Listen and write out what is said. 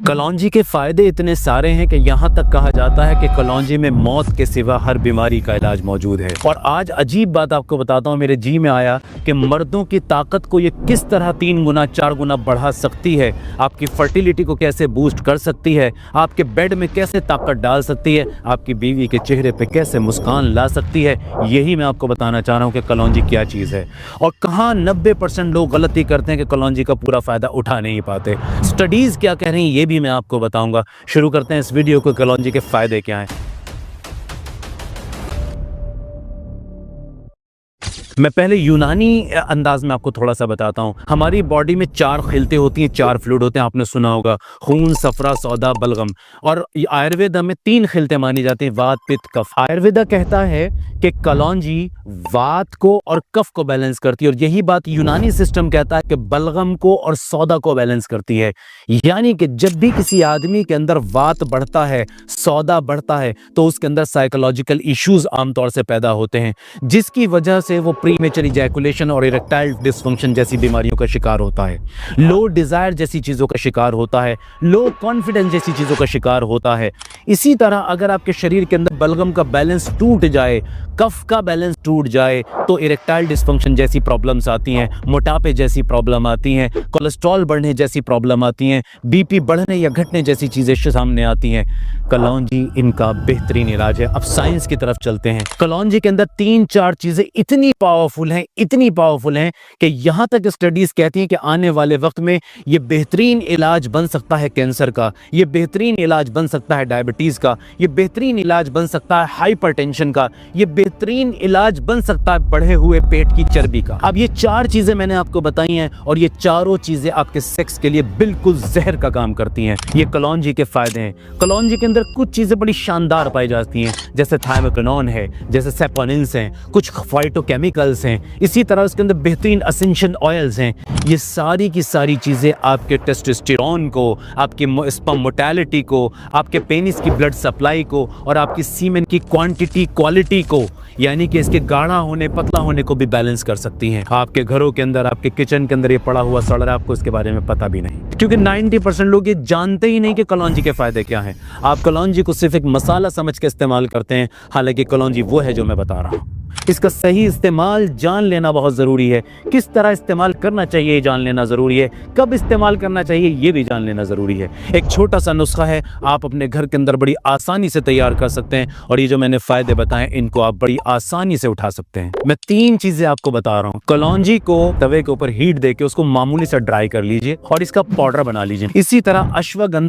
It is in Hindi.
कलौंजी के फ़ायदे इतने सारे हैं कि यहाँ तक कहा जाता है कि कलौंजी में मौत के सिवा हर बीमारी का इलाज मौजूद है। और आज अजीब बात आपको बताता हूँ, मेरे जी में आया कि मर्दों की ताकत को ये किस तरह 3 गुना 4 गुना बढ़ा सकती है, आपकी फर्टिलिटी को कैसे बूस्ट कर सकती है, आपके बेड में कैसे ताकत डाल सकती है, आपकी बीवी के चेहरे पर कैसे मुस्कान ला सकती है। यही मैं आपको बताना चाह रहा हूँ कि कलौंजी क्या चीज़ है और कहाँ 90% लोग गलती करते हैं कि कलौंजी का पूरा फ़ायदा उठा नहीं पाते। स्टडीज़ क्या कह रही हैं ये भी मैं आपको बताऊंगा। शुरू करते हैं इस वीडियो को। कलौंजी के फायदे क्या हैं। मैं पहले यूनानी अंदाज में आपको थोड़ा सा बताता हूँ। हमारी बॉडी में 4 खिलते होती हैं, 4 फ्लूइड होते हैं, आपने सुना होगा, खून, सफरा, सौदा, बलगम। और आयुर्वेदा में 3 खिलते मानी जाती हैं, वात, पित्त, कफ। आयुर्वेदा कहता है कि कलौंजी वात को और कफ को बैलेंस करती है और यही बात यूनानी सिस्टम कहता है कि बलगम को और सौदा को बैलेंस करती है। यानी कि जब भी किसी आदमी के अंदर वात बढ़ता है, सौदा बढ़ता है, तो उसके अंदर साइकोलॉजिकल इश्यूज आमतौर से पैदा होते हैं, जिसकी वजह से वो प्रीमेचर इजैकुलेशन और इरेक्टाइल डिसफंक्शन जैसी बीमारियों का शिकार होता है, लो डिजायर जैसी चीज़ों का शिकार होता है, लो कॉन्फिडेंस जैसी चीज़ों का शिकार होता है। इसी तरह अगर आपके शरीर के अंदर बलगम का बैलेंस टूट जाए, कफ का बैलेंस टूट जाए, तो इरेक्टाइल डिसफंक्शन जैसी प्रॉब्लम्स आती हैं, मोटापे जैसी प्रॉब्लम आती हैं, कोलेस्ट्रॉल बढ़ने जैसी प्रॉब्लम आती हैं, बीपी बढ़ने या घटने जैसी चीज़ें सामने आती हैं। कलौंजी इनका बेहतरीन इलाज है। अब साइंस की तरफ चलते हैं। कलौंजी के अंदर 3-4 चीज़ें इतनी पावरफुल हैं कि यहाँ तक स्टडीज़ कहती हैं कि आने वाले वक्त में ये बेहतरीन इलाज बन सकता है कैंसर का, ये बेहतरीन इलाज बन सकता है डायबिटीज़ का, ये बेहतरीन इलाज बन सकता है हाइपरटेंशन का, ये बेहतरीन इलाज बन सकता है बढ़े हुए पेट की चर्बी का। अब ये 4 चीज़ें मैंने आपको बताई हैं और ये चारों चीज़ें आपके सेक्स के लिए बिल्कुल जहर का काम करती हैं। ये कलौंजी के फ़ायदे हैं। कलौंजी के अंदर कुछ चीज़ें बड़ी शानदार पाई जाती हैं, जैसे थायमोक्विनोन है, जैसे सेपोनिन्स हैं, कुछ फाइटोकेमिकल्स हैं, इसी तरह उसके अंदर बेहतरीन एसेंशियल ऑयल्स हैं। ये सारी की सारी चीज़ें आपके टेस्टोस्टेरोन को, आपकी स्पर्म मोटेलिटी को, आपके पेनिस की ब्लड सप्लाई को और आपकी सीमेन की क्वांटिटी क्वालिटी को, यानी कि इसके गाढ़ा होने पतला होने को भी बैलेंस कर सकती हैं। आपके घरों के अंदर, आपके किचन के अंदर ये पड़ा हुआ सड़ रहा है, आपको इसके बारे में पता भी नहीं, क्योंकि 90% लोग ये जानते ही नहीं कि कलौंजी के फायदे क्या हैं। आप कलौंजी को सिर्फ एक मसाला समझ के इस्तेमाल करते हैं, हालांकि कलौंजी वो है जो मैं बता रहा हूँ। इसका सही इस्तेमाल जान लेना बहुत ज़रूरी है। किस तरह इस्तेमाल करना चाहिए ये जान लेना ज़रूरी है, कब इस्तेमाल करना चाहिए ये भी जान लेना ज़रूरी है। एक छोटा सा नुस्खा है, आप अपने घर के अंदर बड़ी आसानी से तैयार कर सकते हैं और ये जो मैंने फ़ायदे बताएं इनको आप बड़ी आसानी से उठा सकते हैं। मैं 3 चीज़ें आपको बता रहा हूँ। कलौंजी को तवे के ऊपर हीट देके उसको मामूली सा ड्राई कर लीजिए और इसका पाउडर बना लीजिए। इसी तरह अश्वगंधा